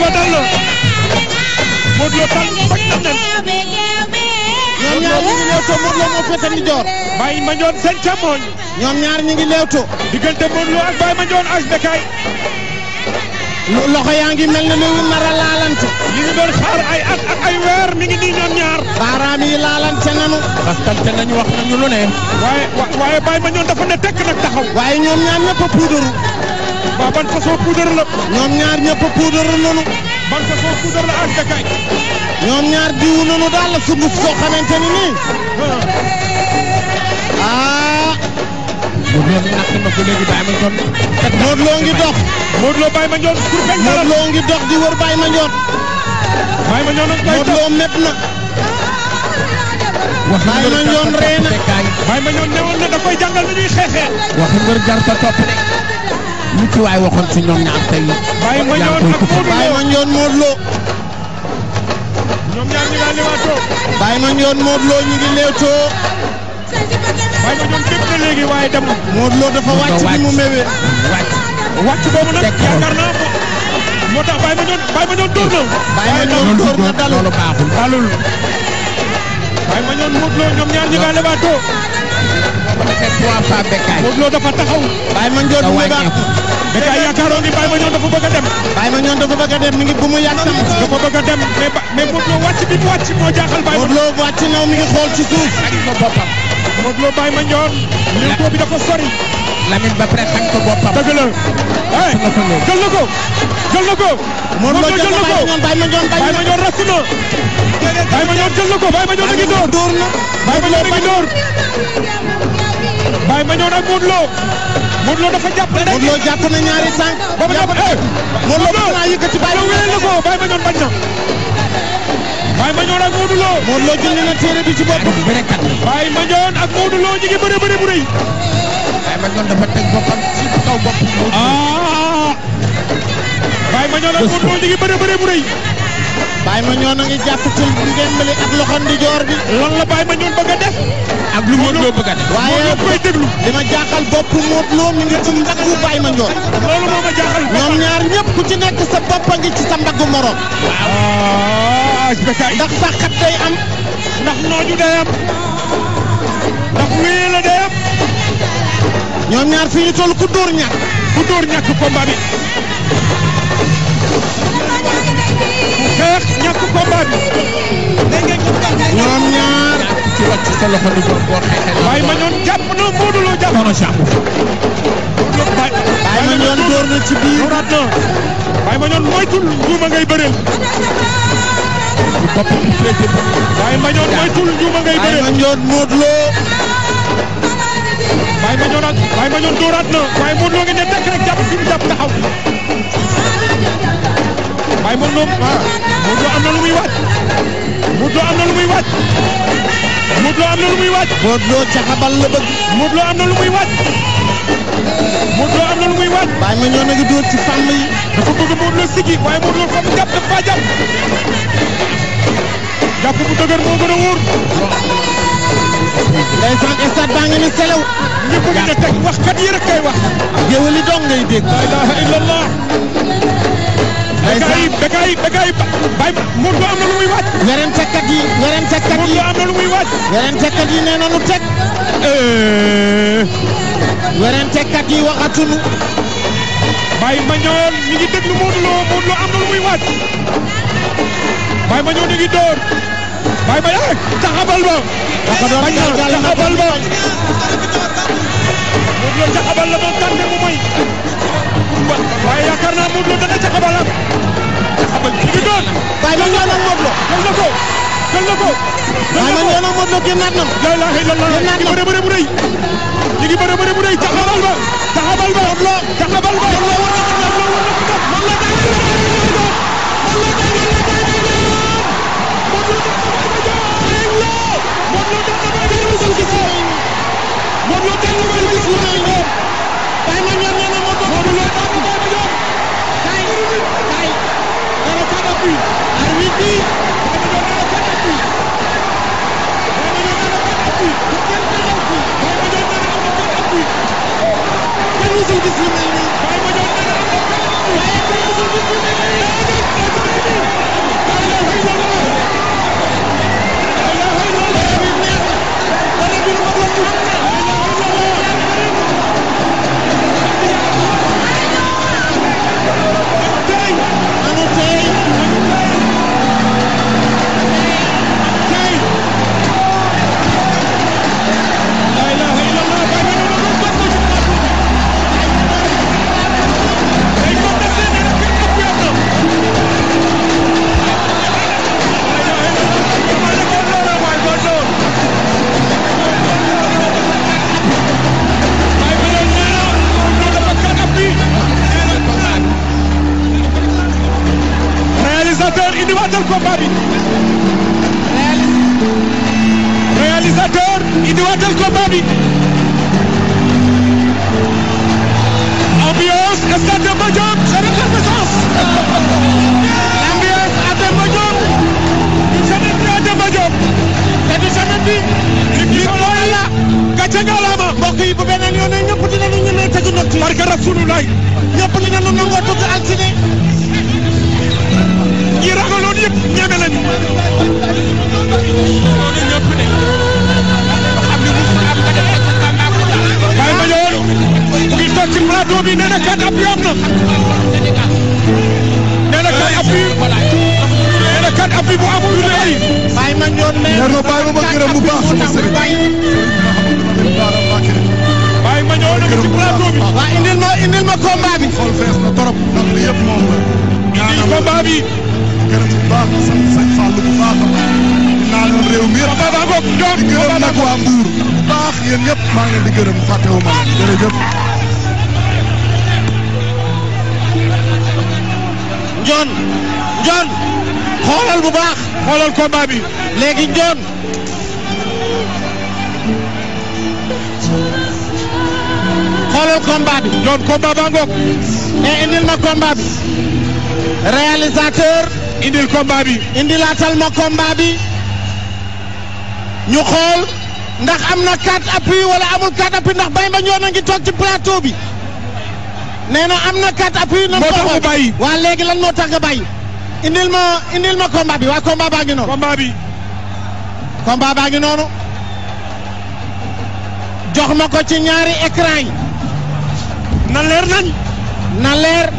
ba dal na Modou Lo tal bañ na nen ñoom ñaar ñu ngi leewtoo Modou Lo moo féete ndijoor Baye Mandione seen càmmoñ ñoom ñaar ñu ngi leewtoo diggante Modou Lo ak Baye Mandione as Bécaye loxo yaa ngi mel ne lu nar a laalante li ñu doon xaar ay at ak ay weer mi ngi nii ñoom ñaar baaraam yi laalante nanu raskante nañu wax nañu lu ne waaye Baye Mandione dafa ne tekk nag taxaw waaye ñoom ñaar ñëpp a puudaru waaw ban façon poudre la ñoom ñaar ñëpp a puudaru nanu ban façon poudre la as Bécaye ñoom ñaar diwu nanu daal la sunguf soo xamante ni nii Modou Lo nakk na ko léegi Baye Mandione Modou Lo ngi dox Modou Lo Baye Mandione pour feñ Modou Lo ngi dox di wër Baye Mandione Baye Mandione Modou Lo mépp na Baye Mandione ree na Baye Mandione newoon na da koy jàngal ni ñuy xeexee waxi mbër jar sa topp de lu ci waay waxoon ci ñoom ñaar tey Baye Mandione ak Modou Lo Baye Mandione Modou Lo ñoom ñaar ñi ngi leewaatoo Baye Mandione Modou Lo ñu ngi leewtoo Baye Mandione képp na léegi waaye demul Modou Lo dafa wàcc bi mu méwee wàcc boobu nag yaakaar naa moo tax Baye Mandione dóor na Baye Mandione dóor na dalul loolu baaxul dalul Baye Mandione Modou Lo ñoom ñaar ñi ngi leewaatoo Modou Lo dafa taxaw Baye Mandione mu ngi baax Bécaye yaakaaroon ni Baye Mandione dafa bëgg a dem Baye Mandione dafa bëgg a dem mi ngi bu mu yàttam dafa bëgg a dem mais Modou Lo wàcc bi mu wàcc moo jaaxal Baye Modou Lo wàcc na mi ngi xool ci suuf Modou Lo Baye Mandione léegi bi dafa sori Lamine ba pare xañ ko boppam dëgg la hey jël na ko jël na ko Modou Lo jël na ko Baye Mandione bañ Baye Mandione rasu na Baye Mandione jël na ko Baye Mandione a ngi door dóor na Baye Mandione a ngi door Baye Mandione ak Modou Lo Modou Lo dafa jàpp Modou Lo jàpp na ñaari tànk ba mu jàpp Modou Lo bëgg naa yëkkati Baye Mandione na ko Baye Mandione bañ na Baye Mandione ak Modou Lo Modou Lo jënd na téere bi ci bopp Baye Mandione ak Modou Lo ñu ngi bëre bëre bu rëy Baye Mandione dafa teg boppam ci kaw bopp Baye Mandione ak Modou Lo ñu ngi bëre bëre bu rëy Baye Mandione a ngi jàpp ci ngembali ak loxo ndijoor bi lan la Baye Mandione bëgg a def ak lu Modou Lo bëgg a def waaye koy déglu li ma jaaxal bopp Modou Lo mi ngi ci mbaggu Baye Mandione loolu moo ma jaaxal ñoom ñaar ñëpp ku ci nekk sa bopp a ngi ci sa mbaggu morom Bécaye ndax saxat day am ndax nooju day am ndax wéy la day am ñoom ñaar fi ñu toll ku dóor ñàkk combat bi ku xeex ñàkk combat bi ñoom ñaar ci wàcc sa loxo ni boo xeexee Baye Mandione jàpp na Modou Lo jàpp na jàpp Baye Mandione dóor na ci biir dóoraat na Baye Mandione moytul njuuma ngay bëreel Baye Mandione moytul njuuma ngay Baye bëreel Mandione Modou Lo Baye Mandione dóoraat na waaye Modou Lo ngi ne tekk rek jàpp fi mu jàpp taxaw Baye Modou Lo Modou Lo am na lu muy waaj Modou Lo am na lu muy waaj Modou Lo am na lu muy waaj Modou Lo caxabal la bëgg Modou Lo am na lu muy waaj Modou Lo am na lu muy waaj Baye Mandione a ngi dóor ci fàmm yi dafa bëgg Modou Lo sigi waaye Modou Lo fa mu jàpp dafa jàpp jàpp bu dëgër moo gën a wóor ndeysaan stade baa ngi ni selew ñëpp ngi ne teg wax kat yi rek kay wax géwél yi dong ngay dégg la ilaha illallah Bécaye Baye Modou Lo am na lu muy waaj werentekat yi Modou Lo am na lu muy waaj werentekat yi nee na nu teg werentekat yi waxatunu Baye Mandione mi ngi déglu Modou Lo am na lu muy waaj Baye Mandione ngi door Baye Mandione taxabal ba bañ na taxabal ba Modou Lo taxabal la ba tànne mu may waaye yaakaar naa Modou Lo dana taxabal am taxabal mi ngi door Baye Mandione ak Modou Lo jël na ko Baye Mandione ak Modou Lo génnaat na la ilaha illallah ñu ngi bëre bëre bu rëy ñu ngi bëre bëre bu rëy taxabal ba réalisateur indiwaatal combat bi. réalisateur indiwaatal combat bi. ambiance stade Demba Diop c'est l'effervescence. l'ambiance à Demba Diop. du jamais vu à Demba Diop. te du jamais vu. li loolu la. gàcce ngalaama. mbokk yi bu beneen yoon ñëpp dinañu ñemee tëgg ndox yi. barke Rasulullah. ñëpp dinañu nangoo tëgg altine. ñi ragaloon yëpp ñeme nañu. Baye Mandione mu ngi toog ci plateau bi nee na kat appui am na. nee na kat appui. nee na kat appui bu amul lu rëy. Baye Mandione mais ma bàyyi ma gërëm bu baax sama sëriñ. Baye Mandione ngi ci plateau bi. waa indil ma combat bi. xool fees na torop ndax li yëpp moom la. indi combat bi. gërëm bu baax sant sëñ Fallou bu baax a baax. naa leen réew mi yëpp. combat baa ngoog Ndione. di gërëm nag waa Mbour. bu baax yéen ñëpp maa ngi leen di gërëm fàttewuma jërëjëf. Ndione xoolal bu baax. xoolal combat bi. léegi Ndione. xoolal combat bi. Ndione combat baa ngoog. indil ma combat bi. réalisateur. indil combat bi. indilaatal ma combat bi. ñu xool ndax am na 4 appui wala amul 4 appui ndax Baye Mandione a ngi toog ci plateau bi. nee na am na 4 appui. moo tax mu bàyyi. waa léegi lan moo tax nga bàyyi. indil ma combat bi waa combat baa ngi noonu. combat bi. combat baa ngi noonu. jox ma ko ci ñaari écran yi. na leer nañ. na leer.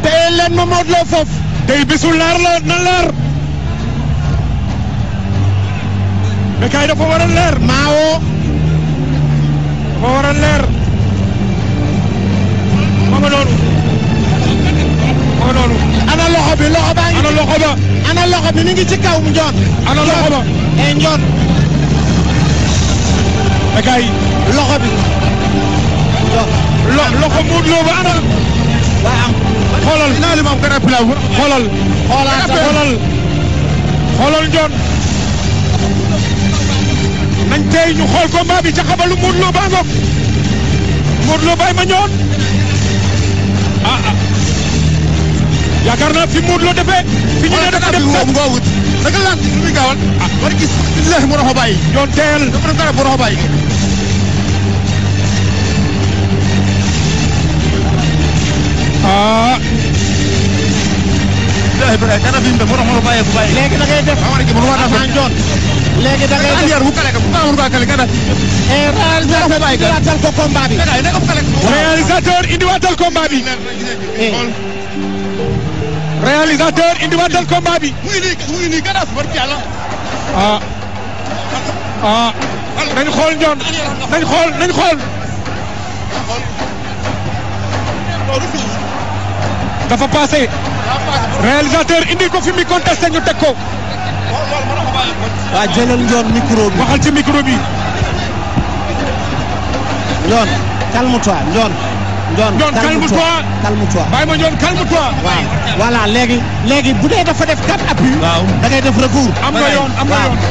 téye leen ma Modou Lo foofu. tey bisu leer la na leer. mais kay dafa war a leer. Maawo. dafa war a leer. ma nga noonu. ma nga noonu. ana loxo bi loxo baa ngi. ana loxo ba. ana loxo bi mi ngi ci kaw mu Ndione. ana loxo ba. Ndione. mais kay. loxo bi. loxo Modou Lo ba ana. xoolal. naa li ma am gën a pilaw. xoolal. xoolal. xoolal Ndione. nañ tey ñu xool combat bi ca xabalu Modou Lo baa ngoog. Modou Lo Baye Mandione. yaakaar naa fi Modou Lo defee. fi ñu ne dafa def mu nga wut. naka la lu muy gaawal. war gis billahi mu roxo bàyyi. Ndione teel. dafa def dara bu roxo bàyyi. billahi bëre kana fi mu def mu roxo bàyyi bu bàyyi. léegi da ngay def. Ndione. léegi da ngay def. bu kale ka bu baax ka kale kana. réalisateur indiwaatal ko combat bi. réalisateur indiwaatal combat bi. réalisateur indiwaatal combat bi. mu ngi nii gadaas barki yàlla. nañ xool Ndione. nañ xool. dafa passé. réalisateur indi ko fi mi contesté ñu teg ko. waa jëlal Ndione micro bi. waxal ci micro bi. Ndione calme-toi Ndione. Ndione calme-toi. calme-toi. Baye Mandione calme-toi. waaw voilà léegi bu dee dafa def 4 appui. waaw da ngay def recours. am nga yoon.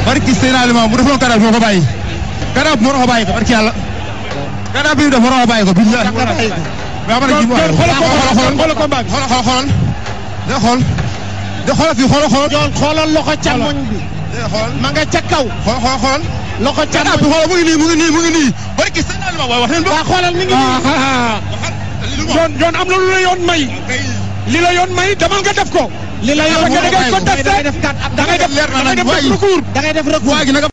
barki Seydina Limamou bu defoon kadab moo ko bàyyi. kadab moo roxo bàyyi ko barki yàlla. kadab bi dafa roxo bàyyi ko billahi. mais am na ji mu wax xoolal combat bi. xoolal. day xool. day xoolal fii xoolal. Ndione xoolal loxo càmmoñ bi. day xool. ma nga ca kaw. xoolal. loxo kadab bi càmmoñ. xoolal mu ngi nii. barki Seydina Limamou wax leen ba. waa xoolal mi ngi nii. Ndione am na lu la yoon may. li la yoon may demal nga def ko. li la yoon da ngay contesté da ngay def 4 da ngay def recours. da ngay def recours. waa gi nag